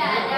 Jangan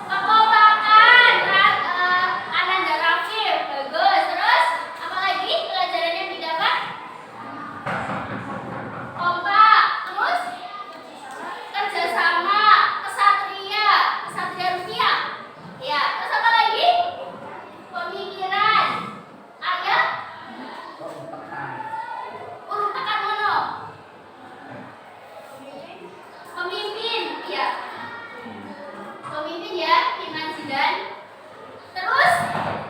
Kekompakan, Ananda Rafif, bagus. Terus apa lagi pelajaran yang didapat? Kompak, terus kerjasama, kesatria, kesatria rupiah. Ya, terus apa lagi? Pemikiran. Ayo. Urut tekan mono. Pemimpin, ya. Pemimpin ya, Iman Zidan. Terus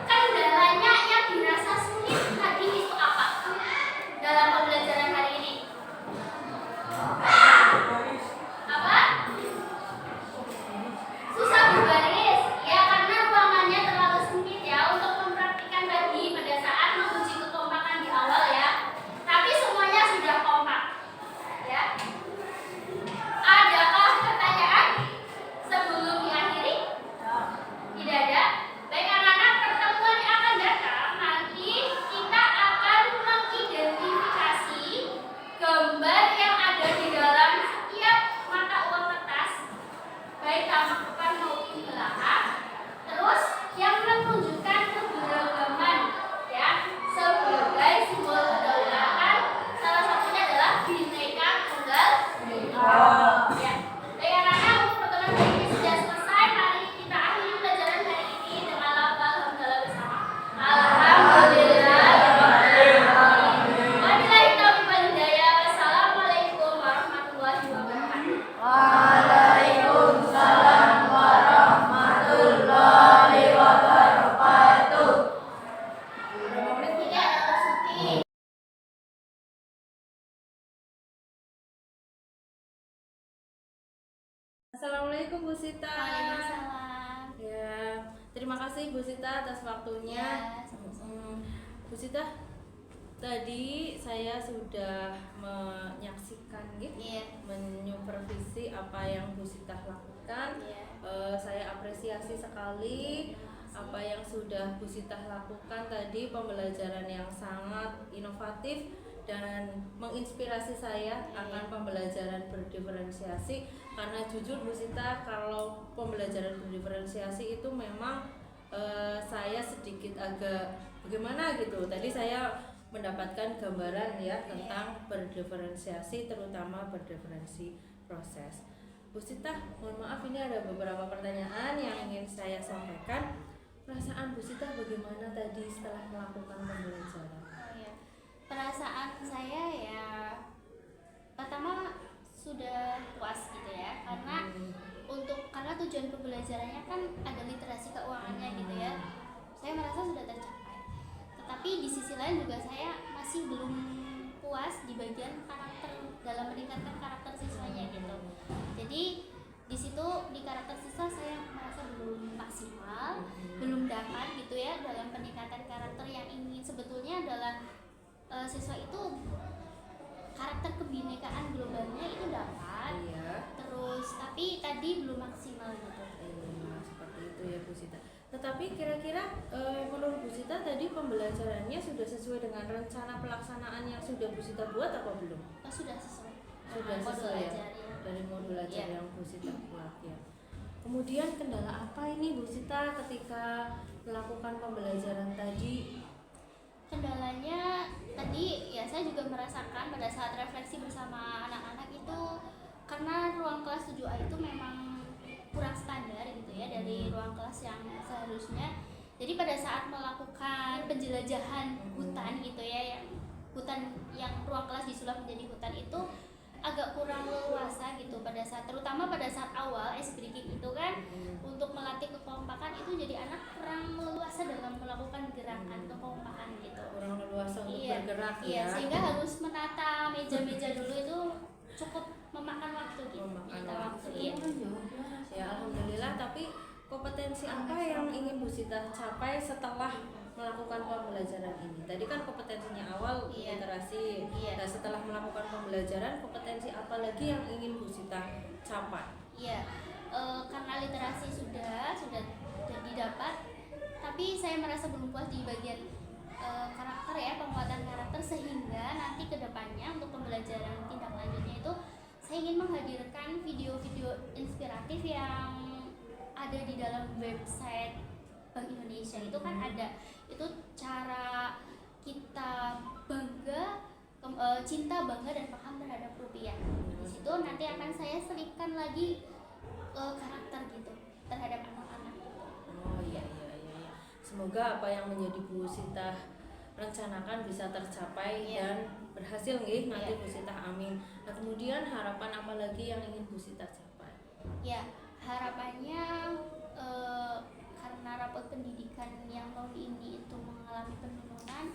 kendalanya yang dirasa sulit tadi itu apa dalam pembelajaran hari ini? Apa? Susah berbaris. Ya, karena ruangannya terlalu sempit ya untuk mempraktikkan tadi pada saat menguji kekompakan di awal ya. Tapi semuanya sudah kompak. Ya. Adakah pertanyaan sebelum diakhiri? Tidak ada. Baik anak-anak, pertemuan yang akan datang nanti kita akan mengidentifikasi gambar yang ada di dalam setiap mata uang kertas, baik tampak depan maupun belakang. Terus yang menunjukkan keberagaman ya sebagai simbol kedaulatan. Salah satunya adalah Bhinneka Tunggal Ika. Ya. Baik anak-anak, untuk pertemuan hari ini sudah selesai. Mari kita akhiri pelajaran hari ini dengan lafal hamdalah bersama. Alhamdulillah. Wabillahi taufiq wal hidayah. Wassalamualaikum warahmatullahi wabarakatuh. Waalaikumsalam warahmatullahi wabarakatuh. Ini adalah Suti. Assalamualaikum Bu Sita. Waalaikumsalam. Ya, terima kasih Bu Sita atas waktunya. Ya, sama-sama. Bu Sita, tadi saya sudah menyaksikan gitu, Iya. menyupervisi apa yang Bu Sita lakukan. Iya. Saya apresiasi sekali apa yang sudah Bu Sita lakukan tadi, pembelajaran yang sangat inovatif dan menginspirasi saya akan pembelajaran berdiferensiasi. Karena jujur Bu Sita, kalau pembelajaran berdiferensiasi itu memang saya sedikit agak bagaimana gitu. Tadi saya mendapatkan gambaran ya tentang berdiferensiasi, terutama berdiferensi proses. Bu Sita, mohon maaf ini ada beberapa pertanyaan yang ingin saya sampaikan. Perasaan Bu Sita bagaimana tadi setelah melakukan pembelajaran? Oh, iya. Perasaan saya ya pertama sudah puas gitu ya, karena karena tujuan pembelajarannya kan ada literasi keuangannya gitu ya. Saya merasa sudah tercapai. Tetapi di sisi lain juga saya masih belum puas di bagian karakter, dalam meningkatkan karakter siswanya gitu. Jadi di situ di karakter siswa saya merasa belum maksimal, belum dapat gitu ya dalam peningkatan karakter yang ingin sebetulnya adalah siswa itu karakter kebinekaan globalnya itu dapat. Iya. Terus tapi tadi belum maksimal gitu. Seperti itu ya Bu Sita. Tetapi kira-kira menurut Bu Sita tadi pembelajarannya sudah sesuai dengan rencana pelaksanaan yang sudah Bu Sita buat apa belum? Sudah sesuai. Sudah Modul sesuai ya? ajar, ya. Dari modul ajar Iya. yang Bu Sita buat ya. Kemudian kendala apa ini Bu Sita ketika melakukan pembelajaran tadi? Kendalanya tadi ya saya juga merasakan pada saat refleksi bersama anak-anak itu, karena ruang kelas 7A itu memang kurang standar gitu ya dari ruang kelas yang seharusnya. Jadi pada saat melakukan penjelajahan hutan gitu ya, yang hutan yang ruang kelas disulap menjadi hutan itu agak kurang leluasa gitu pada saat, terutama pada saat awal ice breaking itu kan, untuk melatih kekompakan itu jadi anak kurang leluasa dalam melakukan gerakan kekompakan gitu. Kurang leluasa untuk Iya, bergerak iya, ya. sehingga harus menata meja-meja dulu itu cukup memakan waktu gitu. Memakan Menyita waktu. Iya. Ya alhamdulillah. Tapi kompetensi apa yang ingin Bu Sita capai setelah melakukan pembelajaran ini? Tadi kan kompetensinya awal Iya. literasi. Iya. Nah setelah melakukan pembelajaran, kompetensi apa lagi yang ingin Bu Sita capai? Iya, karena literasi sudah didapat, tapi saya merasa belum puas di bagian karakter ya, penguatan karakter, sehingga nanti kedepannya untuk pembelajaran tindak lanjutnya itu saya ingin menghadirkan video-video inspiratif yang ada di dalam website Bank Indonesia. Itu kan ada, itu cara kita cinta, bangga, dan paham terhadap rupiah. Di situ nanti akan saya selipkan lagi karakter gitu terhadap anak-anak. Oh iya. Semoga apa yang menjadi Bu Sitah rencanakan bisa tercapai dan berhasil nggih nanti Bu Sitah, amin. Nah, kemudian harapan apa lagi yang ingin Bu Sitah capai? Ya, harapannya karena rapot pendidikan yang tahun ini itu mengalami penurunan,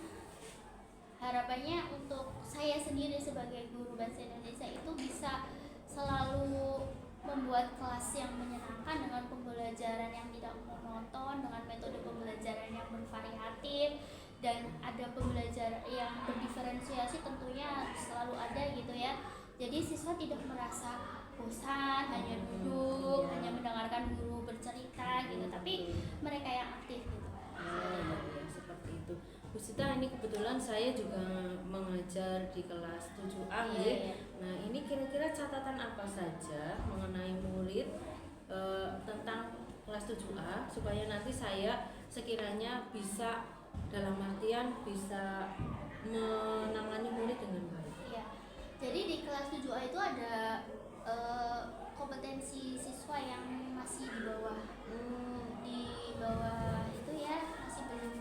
harapannya untuk saya sendiri sebagai guru bahasa Indonesia itu bisa selalu membuat kelas yang menyenangkan dengan pembelajaran yang tidak monoton, dengan metode pembelajaran yang bervariatif, dan ada pembelajaran yang berdiferensiasi tentunya selalu ada gitu ya. Jadi siswa tidak merasa bosan hanya duduk, hanya mendengarkan guru bercerita gitu, tapi mereka yang aktif gitu. Ya, seperti itu. Bu Sitah, ini kebetulan saya juga mengajar di kelas 7A ya. Nah, ini kira-kira catatan apa saja mengenai murid tentang kelas 7A supaya nanti saya sekiranya bisa, dalam artian bisa menangani murid dengan baik. Iya. Jadi di kelas 7A itu ada kompetensi siswa yang masih di bawah. Di bawah itu ya, masih belum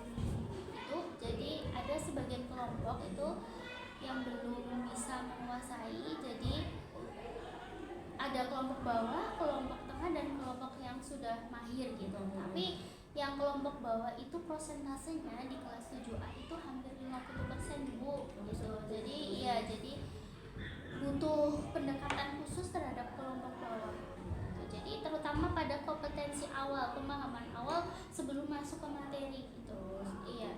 itu. Jadi ada sebagian kelompok itu yang belum bisa menguasai. Jadi ada kelompok bawah, kelompok tengah, dan kelompok yang sudah mahir gitu. Tapi yang kelompok bawah itu prosentasenya di kelas 7A itu hampir 50% Bu gitu. Jadi butuh pendekatan khusus terhadap kelompok bawah. Jadi terutama pada kompetensi awal, pemahaman awal sebelum masuk ke materi gitu. Iya.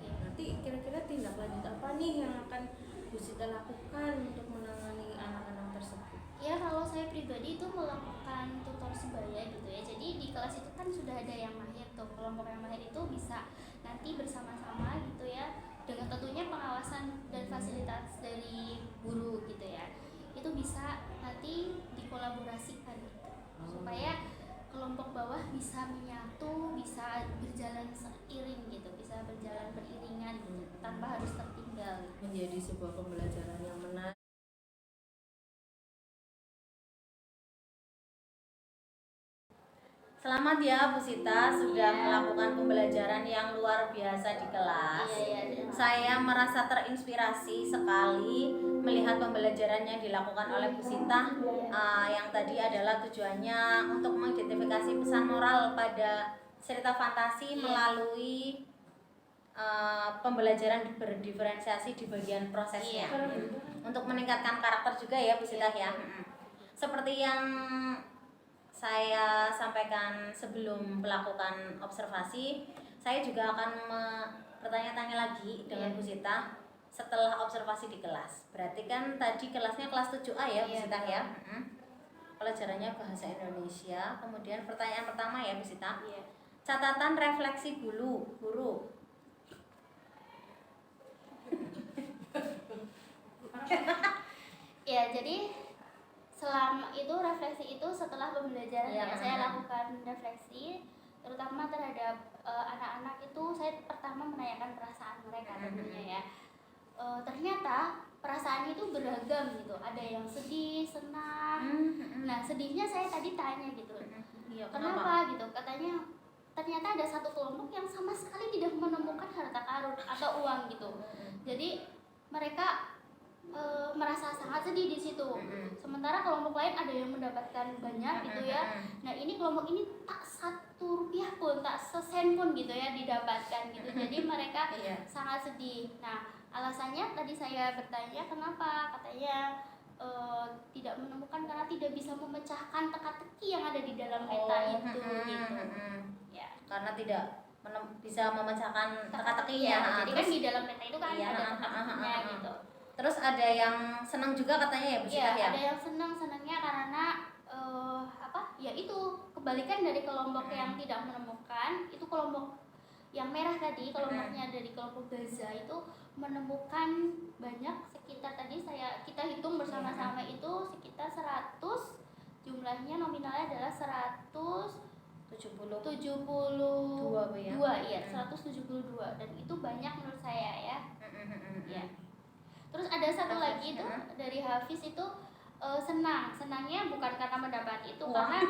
Nanti kira-kira tindak lanjut apa nih yang akan Bu Sitah lakukan untuk menangani anak-anak tersebut? Ya, kalau saya pribadi itu melakukan tutor sebaya gitu ya. Jadi di kelas itu kan sudah ada yang mahir tuh. Kelompok yang mahir itu bisa nanti bersama-sama gitu ya, dengan tentunya pengawasan dan fasilitas dari guru gitu ya. Itu bisa nanti dikolaborasikan gitu, supaya kelompok bawah bisa menyatu, bisa berjalan seiring gitu, bisa berjalan beriringan gitu, tanpa harus tertinggal. Menjadi sebuah pembelajaran yang menarik. Selamat ya Bu Sitah, sudah melakukan pembelajaran yang luar biasa di kelas. Saya merasa terinspirasi sekali melihat pembelajaran yang dilakukan oleh Bu Sitah, yang tadi adalah tujuannya untuk mengidentifikasi pesan moral pada cerita fantasi melalui pembelajaran berdiferensiasi di bagian prosesnya, untuk meningkatkan karakter juga ya Bu Sitah ya. Seperti yang saya sampaikan sebelum melakukan observasi, saya juga akan bertanya-tanya lagi dengan Bu Sitah setelah observasi di kelas. Berarti kan tadi kelasnya kelas 7A ya Bu Sitah ya. Pelajarannya bahasa Indonesia. Kemudian pertanyaan pertama ya Bu Sitah. Catatan refleksi guru. Ya, jadi selama itu refleksi itu setelah pembelajaran saya lakukan refleksi terutama terhadap anak-anak itu. Saya pertama menanyakan perasaan mereka tentunya ya. Ternyata perasaannya itu beragam gitu, ada yang sedih, senang. Nah, sedihnya saya tadi tanya gitu, kenapa gitu, katanya ternyata ada satu kelompok yang sama sekali tidak menemukan harta karun atau uang gitu. Jadi mereka merasa sangat sedih di situ. Sementara kelompok lain ada yang mendapatkan banyak gitu ya. Nah, ini kelompok ini tak 1 rupiah pun, tak sesen pun gitu ya didapatkan gitu. Jadi mereka sangat sedih. Nah, alasannya tadi saya bertanya kenapa, katanya tidak menemukan karena tidak bisa memecahkan teka-teki yang ada di dalam peta itu gitu. Ya, Karena tidak bisa memecahkan teka-tekinya. Jadi kan di dalam peta itu kan ada teka-tekinya gitu. Terus ada yang senang juga katanya ya Bu Sitah ya? Ada yang senangnya karena ya itu kebalikan dari kelompok yang tidak menemukan. Itu kelompok yang merah tadi, kelompoknya dari kelompok Gaza itu menemukan banyak, sekitar tadi kita hitung bersama-sama itu sekitar 100, jumlahnya nominalnya adalah 172 Bu ya? ya, 172, dan itu banyak menurut saya ya. Ya. Terus ada satu lagi itu dari Hafiz itu senangnya bukan karena mendapat itu, karena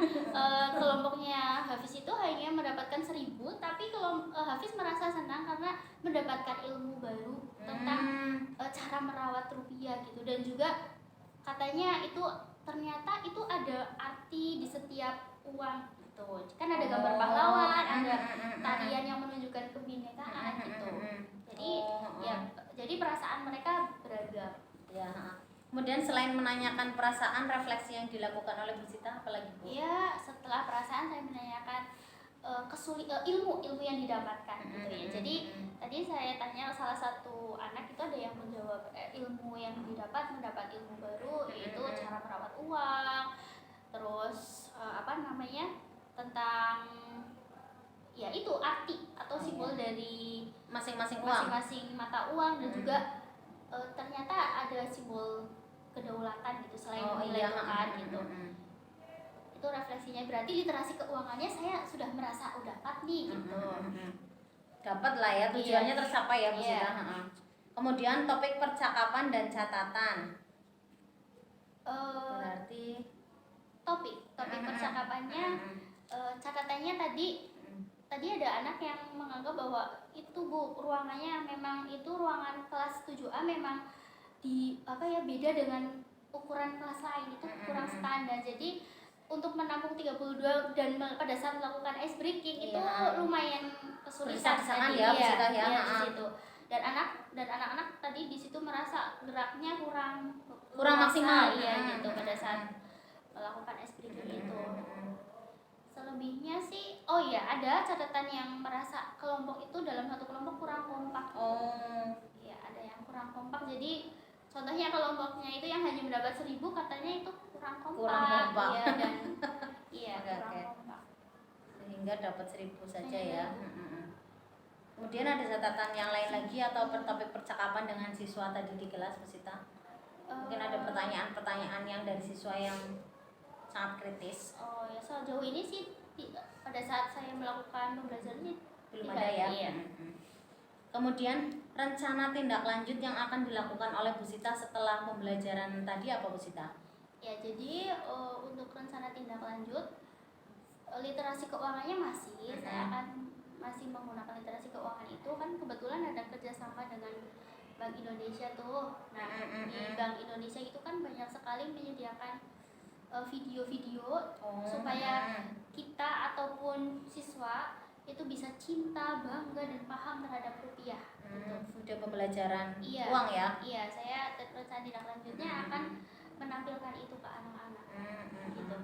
kelompoknya Hafiz itu hanya mendapatkan 1000, tapi kalau Hafiz merasa senang karena mendapatkan ilmu baru tentang cara merawat rupiah gitu, dan juga katanya itu ternyata itu ada arti di setiap uang gitu, kan ada gambar pahlawan, ada tarian yang menunjukkan kebinekaan gitu, jadi perasaan mereka beragam ya. Kemudian selain menanyakan perasaan, refleksi yang dilakukan oleh Bu Sita apalagi Bu? ya. Setelah perasaan saya menanyakan ilmu yang didapatkan gitu ya. Jadi tadi saya tanya salah satu anak itu, ada yang menjawab ilmu yang mendapat ilmu baru, yaitu cara merawat uang, terus tentang ya itu arti atau simbol dari Masing-masing mata uang, dan juga ternyata ada simbol kedaulatan gitu selain nilai tukar gitu. Itu refleksinya, berarti literasi keuangannya saya sudah merasa dapat nih gitu. Dapat lah ya, tujuannya tercapai ya Bu Sita. Kemudian topik percakapan dan catatan. Berarti topik percakapannya, catatannya tadi ada anak yang menganggap bahwa itu Bu, ruangannya memang itu ruangan kelas 7A memang beda dengan ukuran kelas lain, itu kurang standar. Jadi untuk menampung 32 dan pada saat melakukan ice breaking itu lumayan kesulitan tadi ya, di situ. Dan anak-anak tadi di situ merasa geraknya kurang maksimal gitu pada saat melakukan ice breaking itu. Selebihnya sih ada catatan yang merasa kelompok itu dalam satu kelompok kurang kompak. Ya, ada yang kurang kompak. Jadi contohnya kelompoknya itu yang hanya mendapat 1000, katanya itu kurang kompak. Iya, dan kurang kompak. Sehingga dapat 1000 saja ya. Kemudian ada catatan yang lain lagi atau topik percakapan dengan siswa tadi di kelas Bu Sita? Mungkin ada pertanyaan-pertanyaan yang dari siswa yang sangat kritis. Sejauh ini sih pada saat saya melakukan pembelajaran belum ada ya. Iya. Kemudian rencana tindak lanjut yang akan dilakukan oleh Bu Sita setelah pembelajaran tadi apa Bu Sita? Ya, jadi untuk rencana tindak lanjut literasi keuangannya saya akan masih menggunakan literasi keuangan itu, kan kebetulan ada kerjasama dengan Bank Indonesia tuh. Nah, di Bank Indonesia itu kan banyak sekali menyediakan video-video supaya kita ataupun siswa itu bisa cinta, bangga, dan paham terhadap rupiah. Video pembelajaran uang ya? Iya, saya rencana tindak lanjutnya akan menampilkan itu ke anak-anak. Gitu.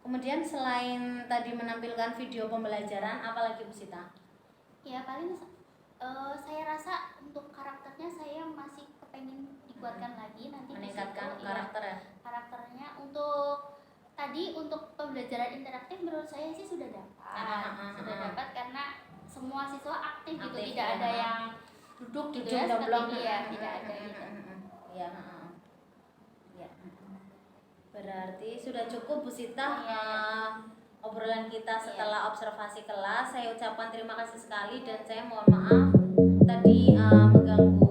Kemudian selain tadi menampilkan video pembelajaran, apa lagi Bu Sita? Ya paling saya rasa untuk karakternya saya masih kepengen dikuatkan lagi nanti, meningkatkan disitu, karakter ya? Karakternya untuk pembelajaran interaktif menurut saya sih sudah dapat karena semua siswa aktif gitu, tidak ada yang duduk gitu ya seperti tidak ada gitu. Ya. Berarti sudah cukup Bu Sita obrolan kita setelah observasi kelas. Saya ucapkan terima kasih sekali dan saya mohon maaf tadi mengganggu